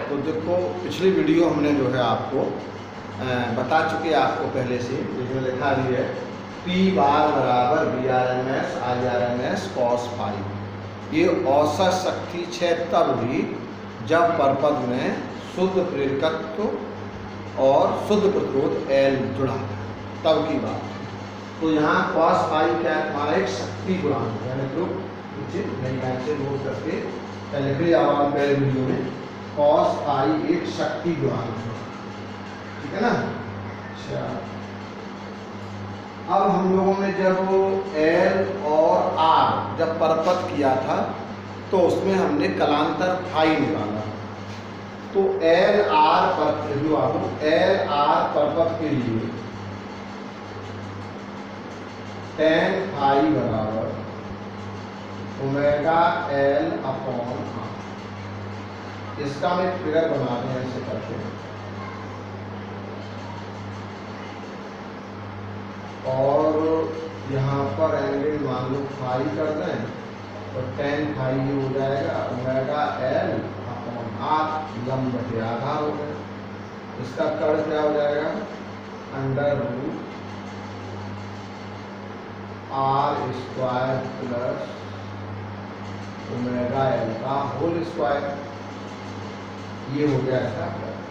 तो देखो पिछली वीडियो हमने जो है आपको बता चुके आपको पहले से, जिसमें लिखा भी है P बार बराबर VRMS IRMS cos फाई। ये औसत शक्ति क्षय तब हुई जब परपथ में शुद्ध प्रेरकत्व और शुद्ध प्रतिरोध L जुड़ा, तब की बात है। तो यहाँ cos फाई क्या है, हमारा एक शक्ति गुणांक है, जो नई लाइन से नोट करके पहले भी आवाज पहले वीडियो में cos फाई एक शक्ति गुणांक है, ठीक है ना। अच्छा, अब हम लोगों ने जब L और R जब परपथ किया था तो उसमें हमने कलांतर फाई निकाला। तो L R परपथ के लिए tan फाई बराबर ओमेगा L अपॉन R। इसका हम एक फिगर बना दें ऐसे करके, और यहाँ पर एंगल मान लो फाई कर दें तो tan फाई ये हो जाएगा ओमेगा L अपॉन R, लंब बटे आधार हो गया। इसका कर्ण क्या हो जाएगा, under root R square plus omega L का होल स्क्वायर, ये हो गया इसका।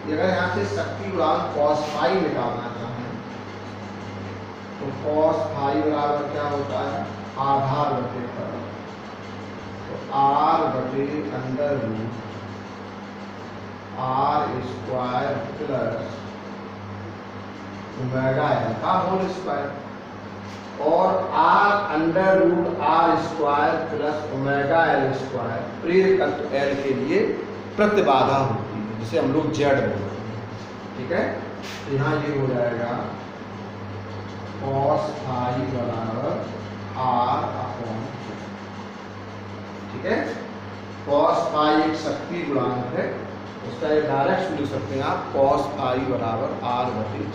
अगर यहाँ से शक्ति गुणांक cos फाई निकालना चाहें तो cos फाई बराबर क्या होता है, आधार बटे कर्ण, तो R बटे under root R square plus omega L का होल स्क्वायर, और R under root R square plus omega L square प्रेरकत्व L के लिए प्रतिबाधा होती है, जिसे हम लोग Z बोलते हैं, ठीक है। तो यहाँ ये हो जाएगा cos फाई बराबर R अपॉन, ठीक है। cos फाई एक शक्ति गुणांक है, उसका एक डायरेक्ट लिख सकते हैं आप, cos फाई बराबर R बटे Z।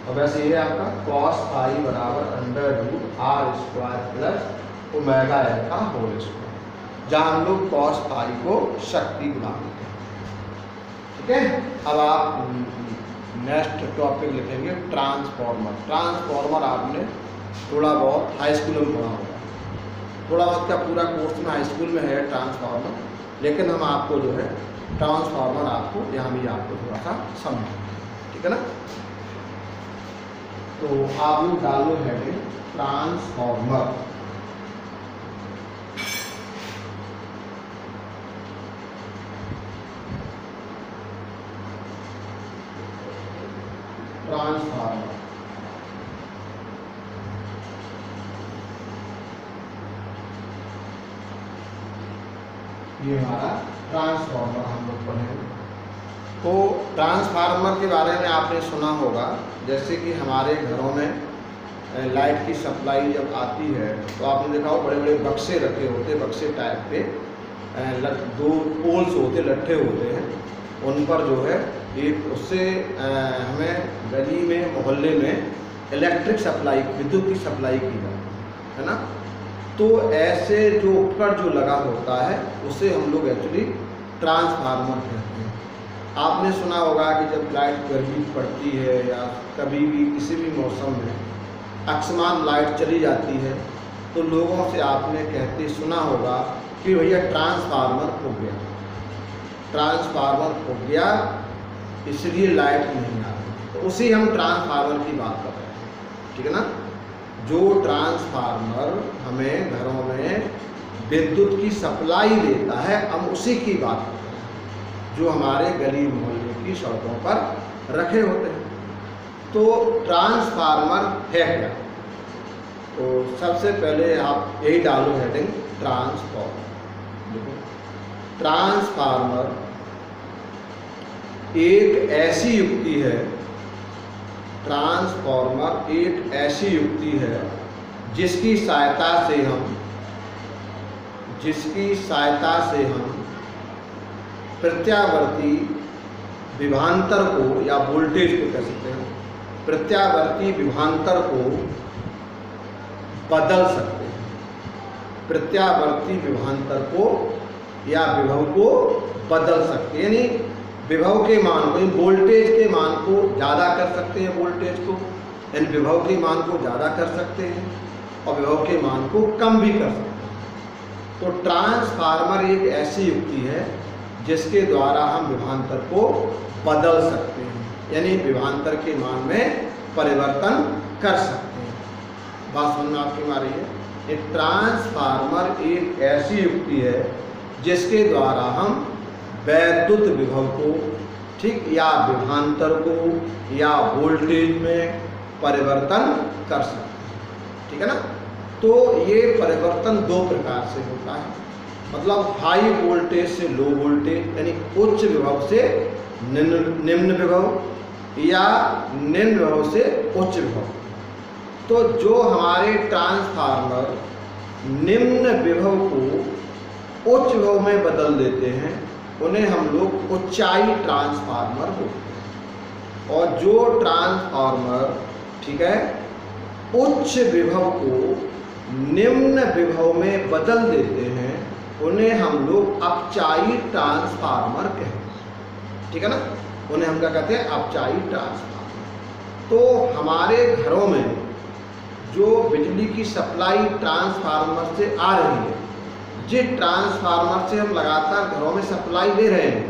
और वैसे ये आपका cos फाई बराबर under root R square plus omega L का होल स्क्वायर, जहाँ हम लोग cos फाई को शक्ति गुणांक है, ठीक है। अब आप नेक्स्ट टॉपिक लिखेंगे ट्रांसफॉर्मर। ट्रांसफॉर्मर आपने थोड़ा बहुत हाई स्कूल में पढ़ा होगा, थोड़ा बहुत का पूरा कोर्स में हाई स्कूल में है ट्रांसफॉर्मर, लेकिन हम आपको जो है ट्रांसफॉर्मर आपको यहाँ भी आपको थोड़ा सा समझेंगे, ठीक है ना। तो आप लोग डालो हेडिंग ट्रांसफॉर्मर। ट्रांसफार्मर ये हमारा ट्रांसफार्मर हम लोग पढ़ेंगे। तो ट्रांसफार्मर के बारे में आपने सुना होगा, जैसे कि हमारे घरों में लाइट की सप्लाई जब आती है तो आपने देखा हो बड़े बड़े बक्से रखे होते, बक्से टाइप पे दो पोल्स होते, लट्ठे होते हैं, उन पर जो है एक उससे हमें गली में मोहल्ले में इलेक्ट्रिक सप्लाई, विद्युत की सप्लाई की जाती है ना। तो ऐसे जो उपकरण जो लगा होता है उसे हम लोग एक्चुअली ट्रांसफार्मर कहते हैं। आपने सुना होगा कि जब लाइट गर्मी पड़ती है या कभी भी किसी भी मौसम में अकस्मात लाइट चली जाती है तो लोगों से आपने कहते सुना होगा कि भैया ट्रांसफार्मर फूक गया, ट्रांसफार्मर फूक गया इसलिए लाइट नहीं आ रही। तो उसी हम ट्रांसफार्मर की बात कर रहे हैं, ठीक है ना। जो ट्रांसफार्मर हमें घरों में विद्युत की सप्लाई देता है, हम उसी की बात कर रहे हैं, जो हमारे गली मोहल्ले की सड़कों पर रखे होते हैं। तो ट्रांसफार्मर है क्या, तो सबसे पहले आप यही डालो हेडिंग ट्रांसफार्मर। देखो, ट्रांसफार्मर एक ऐसी युक्ति है, ट्रांसफार्मर एक ऐसी युक्ति है जिसकी सहायता से हम प्रत्यावर्ती विभवांतर को या वोल्टेज को कह सकते हैं, प्रत्यावर्ती विभवांतर को बदल सकते हैं, प्रत्यावर्ती विभवांतर को या विभव को बदल सकते हैं। यानी विभव के मान को, वोल्टेज के मान को ज़्यादा कर सकते हैं, वोल्टेज को यानी विभव के मान को ज़्यादा कर सकते हैं और विभव के मान को कम भी कर सकते हैं। तो ट्रांसफार्मर एक ऐसी युक्ति है जिसके द्वारा हम विभवांतर को बदल सकते हैं, यानी विभवांतर के मान में परिवर्तन कर सकते हैं। बात समझ में आपकी आ रही है? एक ट्रांसफार्मर एक ऐसी युक्ति है जिसके द्वारा हम वैद्युत विभव को, ठीक, या विभवांतर को या वोल्टेज में परिवर्तन कर सकते हैं, ठीक है ना। तो ये परिवर्तन दो प्रकार से होता है, मतलब हाई वोल्टेज से लो वोल्टेज यानी उच्च विभव से निम्न विभव या निम्न विभव से उच्च विभव। तो जो हमारे ट्रांसफार्मर निम्न विभव को उच्च विभव में बदल देते हैं उन्हें हम लोग ऊंचाई ट्रांसफार्मर बोलते हैं। और जो ट्रांसफार्मर, ठीक है, उच्च विभव को निम्न विभव में बदल देते हैं उन्हें हम लोग अपचाई ट्रांसफार्मर कहते हैं, ठीक है ना। उन्हें हम क्या कहते हैं? अपचाई ट्रांसफार्मर। तो हमारे घरों में जो बिजली की सप्लाई ट्रांसफार्मर से आ रही है, जिस ट्रांसफार्मर से हम लगातार घरों में सप्लाई दे रहे हैं,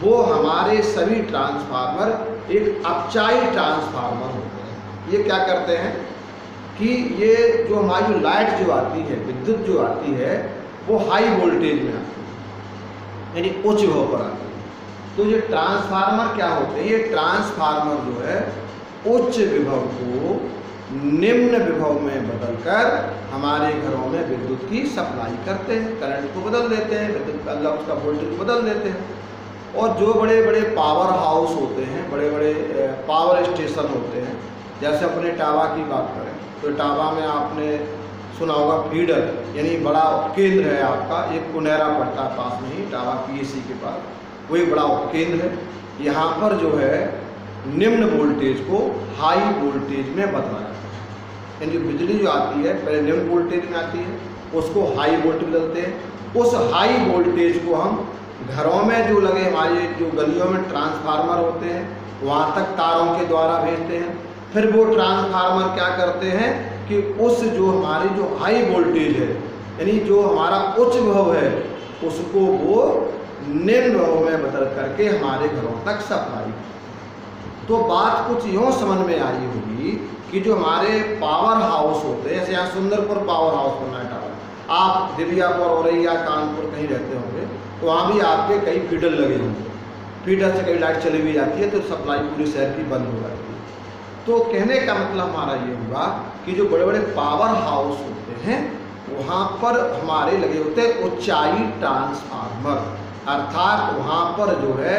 वो हमारे सभी ट्रांसफार्मर एक अपचाई ट्रांसफार्मर होते हैं। ये क्या करते हैं कि ये जो हमारी जो लाइट जो आती है, विद्युत जो आती है, वो हाई वोल्टेज में आती है, यानी उच्च विभव पर आती है। तो ये ट्रांसफार्मर क्या होते हैं? ये ट्रांसफार्मर जो है उच्च विभव को निम्न विभव में बदलकर हमारे घरों में विद्युत की सप्लाई करते हैं, करंट को बदल देते हैं, विद्युत उसका वोल्टेज को बदल देते हैं। और जो बड़े बड़े पावर हाउस होते हैं, बड़े बड़े पावर स्टेशन होते हैं, जैसे अपने टावा की बात करें तो टावा में आपने सुना होगा फीडर, यानी बड़ा उपकेंद्र है आपका, एक कुनेरा पड़ता है पास में ही टावा पीएसी के पास, वही बड़ा उपकेंद्र है। यहाँ पर जो है निम्न वोल्टेज को हाई वोल्टेज में बदला जाता है, यानी बिजली जो आती है पहले निम्न वोल्टेज में आती है, उसको हाई वोल्टेज बदलते हैं। उस हाई वोल्टेज को हम घरों में जो लगे, हमारे जो गलियों में ट्रांसफार्मर होते हैं, वहाँ तक तारों के द्वारा भेजते हैं। फिर वो ट्रांसफार्मर क्या करते हैं कि उस जो हमारी जो हाई वोल्टेज है, यानी जो हमारा उच्च विभव है, उसको वो निम्न विभव में बदल करके हमारे घरों तक सप्लाई। तो बात कुछ यूँ समझ में आई होगी कि जो हमारे पावर हाउस होते हैं, जैसे यहाँ सुंदरपुर पावर हाउस बना है टावर, आप दिव्यापुर, औरैया, कानपुर कहीं रहते होंगे तो वहाँ भी आपके कई फीडर लगे होंगे, फीडर से कई लाइट चली भी जाती है तो सप्लाई पूरी शहर की बंद हो जाती है। तो कहने का मतलब हमारा ये हुआ कि जो बड़े बड़े पावर हाउस होते हैं वहाँ पर हमारे लगे होते हैं ऊंचाई ट्रांसफार्मर, अर्थात वहाँ पर जो है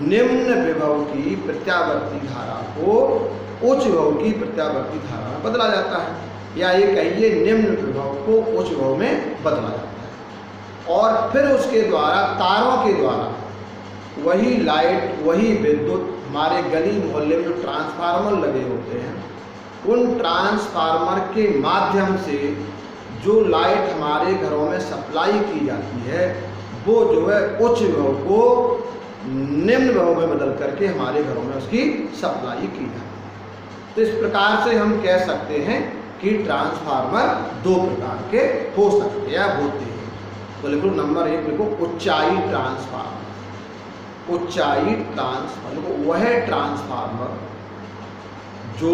निम्न विभव की प्रत्यावर्ती धारा को उच्च विभव की प्रत्यावर्ती धारा में बदला जाता है, या ये कहिए निम्न विभव को उच्च विभव में बदला जाता है। और फिर उसके द्वारा तारों के द्वारा वही लाइट, वही विद्युत हमारे गली मोहल्ले में जो ट्रांसफार्मर लगे होते हैं, उन ट्रांसफार्मर के माध्यम से जो लाइट हमारे घरों में सप्लाई की जाती है, वो जो है उच्च विभव को निम्न विभव में बदल करके हमारे घरों में उसकी सप्लाई की जाती है। तो इस प्रकार से हम कह सकते हैं कि ट्रांसफार्मर दो प्रकार के हो सकते हैं या होते हैं। तो लिखो नंबर 1, लिखो ऊंचाई ट्रांसफार्मर। ऊंचाई ट्रांसफार्मर वह ट्रांसफार्मर जो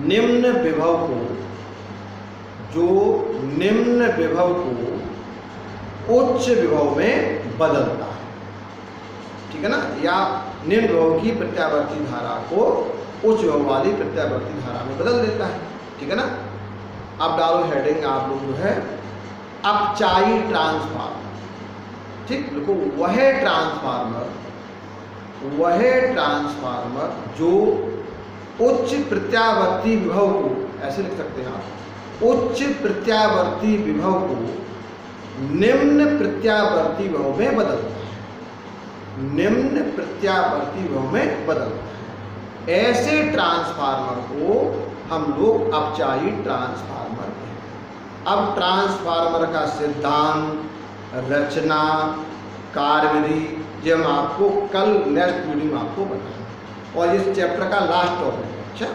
निम्न विभव को उच्च विभव में बदलता है, ठीक है ना, या निम्न विभव की प्रत्यावर्ती धारा को उच्च विभव वाली प्रत्यावर्ती धारा में बदल देता है, ठीक है ना। अब डालो हेडिंग आप लोग जो है अपचाई ट्रांसफार्मर, ठीक, देखो वह ट्रांसफार्मर जो उच्च प्रत्यावर्ती विभव को, ऐसे लिख सकते हैं आप, उच्च प्रत्यावर्ती विभव को निम्न प्रत्यावर्ती विभव में बदलता है, निम्न प्रत्यावर्ती विभव में बदलता है। ऐसे ट्रांसफार्मर को हम लोग अपचाई ट्रांसफार्मर कहते हैं। अब ट्रांसफार्मर का सिद्धांत, रचना, कार्यविधि जो हम आपको कल नेक्स्ट वीडियो में आपको बताएंगे, और इस चैप्टर का लास्ट टॉपिक है। अच्छा।